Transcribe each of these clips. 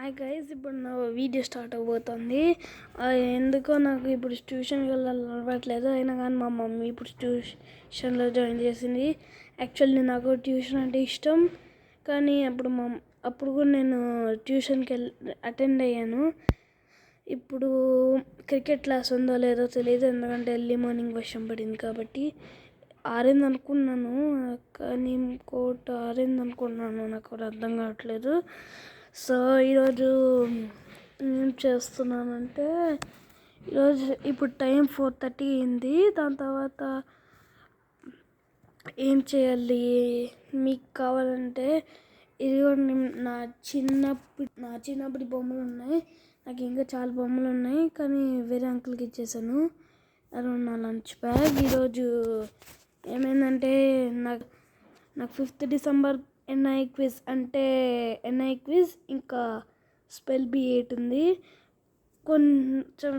Hi guys, ఇప్పుడు నా video start అవబోతుంది. ఎందుకో నాకు ఇప్పుడు ట్యూషన్కి వెళ్ళాలి అలవాట్లేదు. అయినా కానీ మా మమ్మీ ఇప్పుడు ట్యూషన్లో జాయిన్ చేసింది. యాక్చువల్లీ నాకు ట్యూషన్ అంటే ఇష్టం, కానీ అప్పుడు కూడా నేను ట్యూషన్కి అటెండ్ అయ్యాను. ఇప్పుడు క్రికెట్ క్లాస్ ఉందో లేదో తెలియదు, ఎందుకంటే ఎర్లీ మార్నింగ్ వర్షం పడింది కాబట్టి. ఆరింది అనుకున్నాను, కానీ ఇంకోటి ఆరింది అనుకున్నాను, నాకు అర్థం కావట్లేదు. సో ఈరోజు ఏం చేస్తున్నానంటే, ఇప్పుడు టైం 4:30 అయింది. దాని తర్వాత ఏం చేయాలి మీకు కావాలంటే, ఇదిగోండి నా చిన్నప్పటి బొమ్మలు ఉన్నాయి. నాకు ఇంకా చాలా బొమ్మలు ఉన్నాయి, కానీ వేరే అంకుల్కి ఇచ్చేసాను. అరౌండ్ నా లంచ్ బ్యాగ్. ఈరోజు ఏమైందంటే, నాకు 5th డిసెంబర్ ఎన్ఐ క్విజ్ ఇంకా స్పెల్ బి 8 ఉంది. కొంచెం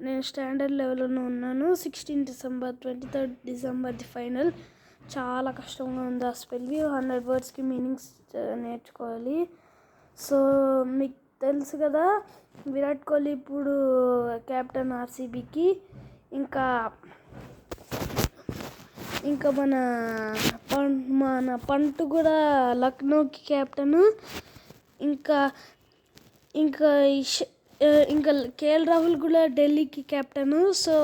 నేను స్టాండర్డ్ లెవెల్లోనే ఉన్నాను. 16 డిసెంబర్ 23rd డిసెంబర్ది ఫైనల్. చాలా కష్టంగా ఉంది ఆ స్పెల్ బి. 100 వర్డ్స్కి మీనింగ్స్ నేర్చుకోవాలి. సో మీకు తెలుసు కదా, విరాట్ కోహ్లీ ఇప్పుడు కెప్టెన్ ఆర్సీబీకి. ఇంకా మన పంట్ కూడా లక్నోకి కెప్టెన్. ఇంకా కేఎల్ రాహుల్ కూడా ఢిల్లీకి కెప్టెన్. సో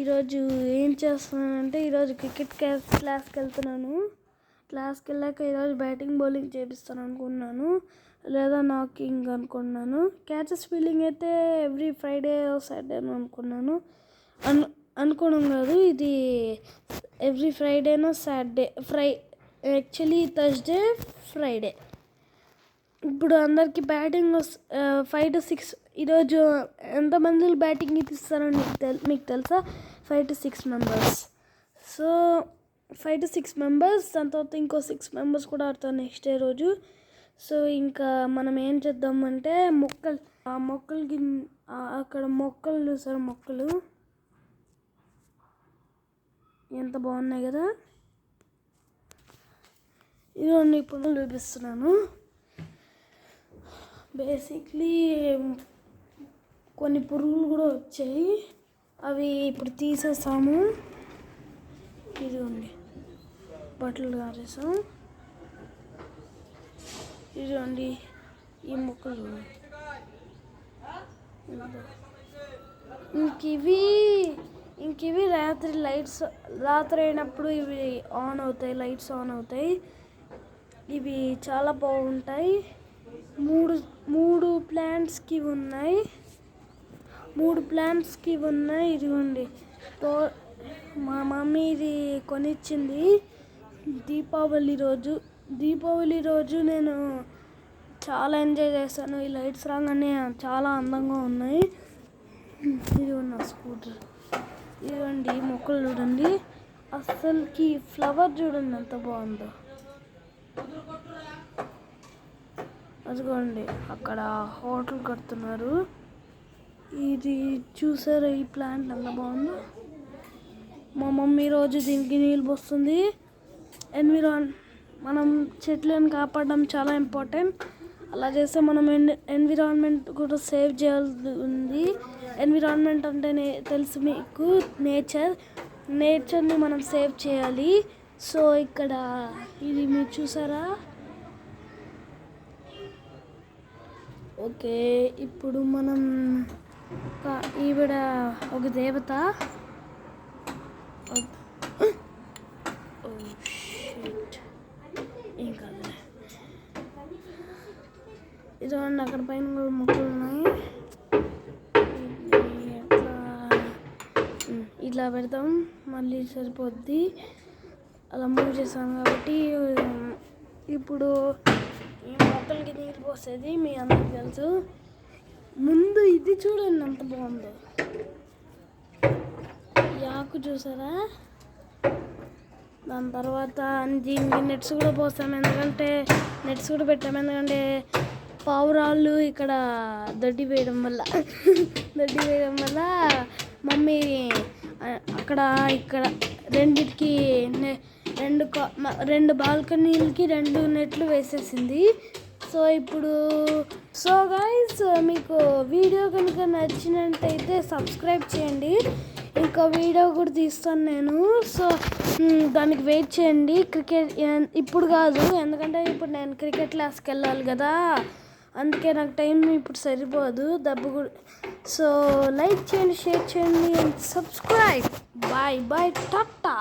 ఈరోజు ఏం చేస్తున్నానంటే, ఈరోజు క్రికెట్ క్లాస్కి వెళ్తున్నాను. క్లాస్కి వెళ్ళాక ఈరోజు బ్యాటింగ్ బౌలింగ్ చేపిస్తాను అనుకున్నాను, లేదా నాకింగ్ అనుకున్నాను. క్యాచెస్ ఫీల్డింగ్ అయితే ఎవ్రీ ఫ్రైడే సాటర్డే అనుకున్నాను. అనుకోవడం కాదు, ఇది ఎవ్రీ ఫ్రైడేనో సాటర్డే, యాక్చువల్లీ థర్స్డే ఫ్రైడే. ఇప్పుడు అందరికి బ్యాటింగ్ 5 to 6. ఈరోజు ఎంతమంది బ్యాటింగ్ ఇప్పిస్తారని మీకు తెలుసా? 5 to 6 members. So 5 to 6 members, దాని తర్వాత ఇంకో 6 మెంబర్స్ కూడా ఆడతారు నెక్స్ట్ డే రోజు. సో ఇంకా మనం ఏం చేద్దామంటే, మొక్కలకి అక్కడ మొక్కలు చూసారు, మొక్కలు ఎంత బాగున్నాయి కదా. ఇవన్నీ ఇప్పుడు చూపిస్తున్నాను. బేసిక్లీ కొన్ని పురుగులు కూడా వచ్చాయి, అవి ఇప్పుడు తీసేసాము. ఇదిగోండి, బట్టలు కారేసాం. ఇదిగోండి ఈ మొక్కలు. ఇంకివి రాత్రి అయినప్పుడు ఇవి ఆన్ అవుతాయి, లైట్స్ ఆన్ అవుతాయి. ఇవి చాలా బాగుంటాయి. మూడు ప్లాంట్స్కి ఉన్నాయి. ఇదిగోండి, మా మమ్మీ ఇది కొనిచ్చింది దీపావళి రోజు నేను చాలా ఎంజాయ్ చేశాను. ఈ లైట్స్ రాగానే చాలా అందంగా ఉన్నాయి. ఇది ఉన్న స్కూటర్. ఇదిగోండి మొక్కలు చూడండి, అస్సలకి ఫ్లవర్ చూడండి ఎంత బాగుందో. అదిగోండి అక్కడ హోటల్ కడుతున్నారు. ఇది చూసారా, ఈ ప్లాంట్ ఎంత బాగుందో. మా మమ్మీ రోజు దీనికి నీళ్ళు పోస్తుంది. మనం చెట్లను కాపాడడం చాలా ఇంపార్టెంట్. అలా చేస్తే మనం ఎన్విరాన్మెంట్ కూడా సేవ్ చేయాల్సి ఉంది. ఎన్విరాన్మెంట్ అంటే తెలుసు మీకు, నేచర్ని మనం సేవ్ చేయాలి. సో ఇక్కడ ఇది మీరు చూసారా. ఓకే, ఇప్పుడు మనం ఈవిడ ఒక దేవత. ఏం కాదు, ఇదిగోండి అక్కడ పైన కూడా మొక్కలు ఉన్నాయి. ఇట్లా పెడతాం, మళ్ళీ సరిపోద్ది. అలా మూవ్ చేస్తాం కాబట్టి ఇప్పుడు ఈ మొక్కలకి నీళ్ళు పోసేది మీ అందరికి తెలుసు. ముందు ఇది చూడండి ఎంత బాగుందో, ఈ ఆకు చూసారా. దాని తర్వాత దీనికి నెట్స్ కూడా పోస్తాం, ఎందుకంటే పావురాళ్ళు ఇక్కడ దొడ్డి వేయడం వల్ల మమ్మీ ఇక్కడ రెండిటికి రెండు బాల్కనీలకి 2 నెట్లు వేసేసింది. సో ఇప్పుడు సో గైస్ మీకు వీడియో కనుక నచ్చినట్టయితే సబ్స్క్రైబ్ చేయండి. ఇంకో వీడియో కూడా తీస్తాను నేను. సో దానికి వెయిట్ చేయండి. క్రికెట్ ఇప్పుడు కాదు, ఎందుకంటే ఇప్పుడు నేను క్రికెట్ క్లాస్కి వెళ్ళాలి కదా, అందుకే నాకు టైం ఇప్పుడు సరిపోదు. దెబ్బ కూడా. సో లైక్ చేయండి, షేర్ చేయండి and subscribe. Bye bye, Tata.